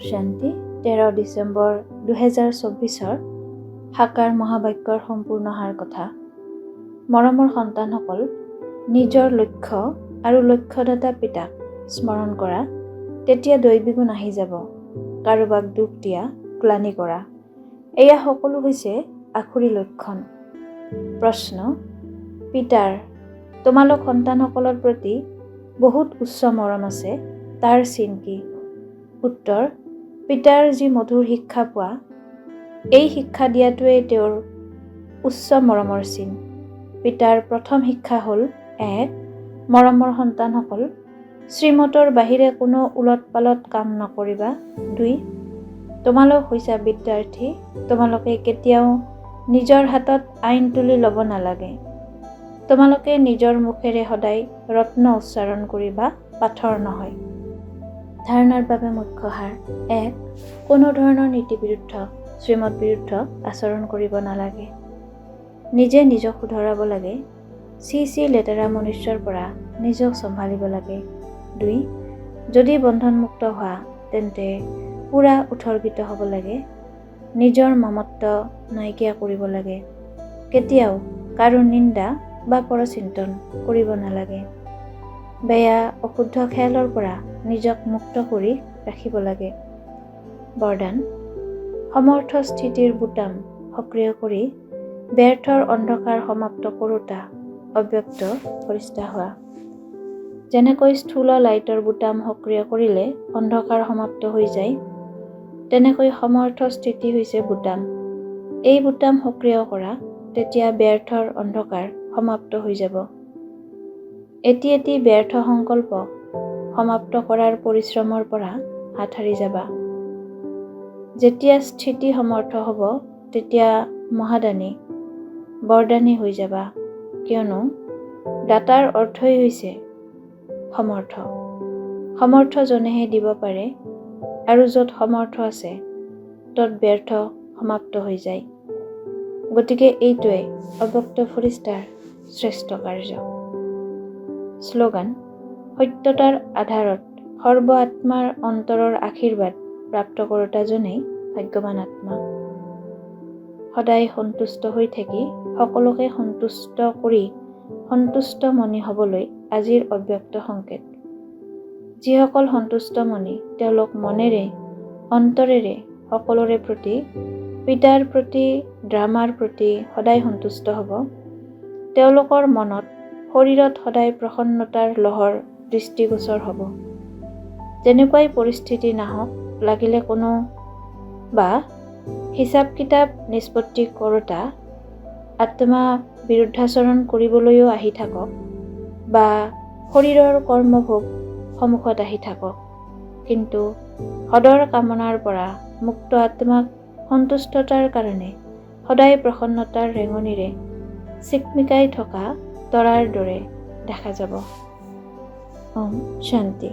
শান্তি 13 ডিচেম্বৰ 2024 সাকাৰ মহাবাক্যৰ সম্পূৰ্ণ সাৰ কথা। মৰমৰ সন্তানসকল, নিজৰ লক্ষ্য আৰু লক্ষ্যদাতা পিতাক স্মৰণ কৰা, তেতিয়া দৈবিগুণ আহি যাব। কাৰোবাক দুখ দিয়া, গ্লানি কৰা, এয়া সকলো হৈছে আখুৰি লক্ষণ। প্ৰশ্ন: পিতাৰ তোমালোক সন্তানসকলৰ প্ৰতি বহুত উচ্চ মৰম আছে, তাৰ চিন কি? উত্তৰ: পিতাৰ যি মধুৰ শিক্ষা পোৱা, এই শিক্ষা দিয়াটোৱেই তেওঁৰ উচ্চ মৰমৰ চিন। পিতাৰ প্ৰথম শিক্ষা হ'ল 1. মৰমৰ সন্তানসকল, শ্ৰীমতৰ বাহিৰে কোনো উলট পালট কাম নকৰিবা। 2. তোমালোক হৈছা বিদ্যাৰ্থী, তোমালোকে কেতিয়াও নিজৰ হাতত আইন তুলি ল'ব নালাগে। তোমালোকে নিজৰ মুখেৰে সদায় ৰত্ন উচ্চাৰণ কৰিবা, পাথৰ নহয়। ধাৰণাৰ বাবে মুখ্য সাৰ: 1. কোনো ধৰণৰ নীতি বিৰুদ্ধ, শ্ৰীমত বিৰুদ্ধ আচৰণ কৰিব নালাগে। নিজে নিজক শুধৰাব লাগে। চি লেতেৰা মনুষ্যৰ পৰা নিজক চম্ভালিব লাগে। 2. যদি বন্ধনমুক্ত হোৱা, তেন্তে পুৰা উৎসৰ্গিত হ'ব লাগে। নিজৰ মমত্ব নাইকিয়া কৰিব লাগে। কেতিয়াও কাৰো নিন্দা বা পৰচিন্তন কৰিব নালাগে। বেয়া অশুদ্ধ খেয়ালৰ পৰা নিজক মুক্ত কৰি ৰাখিব লাগে। বৰদান: সমৰ্থ স্থিতিৰ বুটাম সক্ৰিয় কৰি ব্যৰ্থৰ অন্ধকাৰ সমাপ্ত কৰোঁতা অব্যক্ত ফৰিষ্টা হোৱা। যেনেকৈ স্থূল লাইটৰ বুটাম সক্ৰিয় কৰিলে অন্ধকাৰ সমাপ্ত হৈ যায়, তেনেকৈ সমৰ্থ স্থিতি হৈছে বুটাম। এই বুটাম সক্ৰিয় কৰা, তেতিয়া ব্যৰ্থৰ অন্ধকাৰ সমাপ্ত হৈ যাব। এটি এটি ব্যৰ্থ সংকল্প সমাপ্ত কৰাৰ পৰিশ্ৰমৰ পৰা হাত সাৰি যাবা। যেতিয়া স্থিতি সমৰ্থ হ'ব, তেতিয়া মহাদানী, বৰদানী হৈ যাবা। কিয়নো দাতাৰ অৰ্থই হৈছে সমৰ্থ। সমৰ্থজনেহে দিব পাৰে, আৰু য'ত সমৰ্থ আছে, ত'ত ব্যৰ্থ সমাপ্ত হৈ যায়। গতিকে এইটোৱে অব্যক্ত ফৰিষ্টাৰ শ্ৰেষ্ঠ কাৰ্য। শ্লোগান: সত্যতাৰ আধাৰত সৰ্ব আত্মাৰ অন্তৰৰ আশীৰ্বাদ প্ৰাপ্ত কৰোঁতাজনেই ভাগ্যৱান আত্মা। সদায় সন্তুষ্ট হৈ থাকি সকলোকে সন্তুষ্ট কৰি সন্তুষ্ট মনি হ'বলৈ আজিৰ অব্যক্ত সংকেত। যিসকল সন্তুষ্ট মনি, তেওঁলোক মনেৰে, অন্তৰেৰে সকলোৰে প্ৰতি, পিতাৰ প্ৰতি, ড্ৰামাৰ প্ৰতি সদায় সন্তুষ্ট হ'ব। তেওঁলোকৰ মনত, শৰীৰত সদায় প্ৰসন্নতাৰ লহৰ দৃষ্টিগোচৰ হ'ব। যেনেকুৱাই পৰিস্থিতি নাহক, লাগিলে কোনো বা হিচাপ কিতাপ নিষ্পত্তি কৰোঁতা আত্মা বিৰুদ্ধাচৰণ কৰিবলৈও আহি থাকক, বা শৰীৰৰ কৰ্মভোগ সন্মুখত আহি থাকক, কিন্তু সদৰ কামনাৰ পৰা মুক্ত আত্মাক সন্তুষ্টতাৰ কাৰণে সদায় প্ৰসন্নতাৰ ৰেঙনিৰে চিকমিকাই থকা তৰাৰ দৰে দেখা যাব। ওম শান্তি।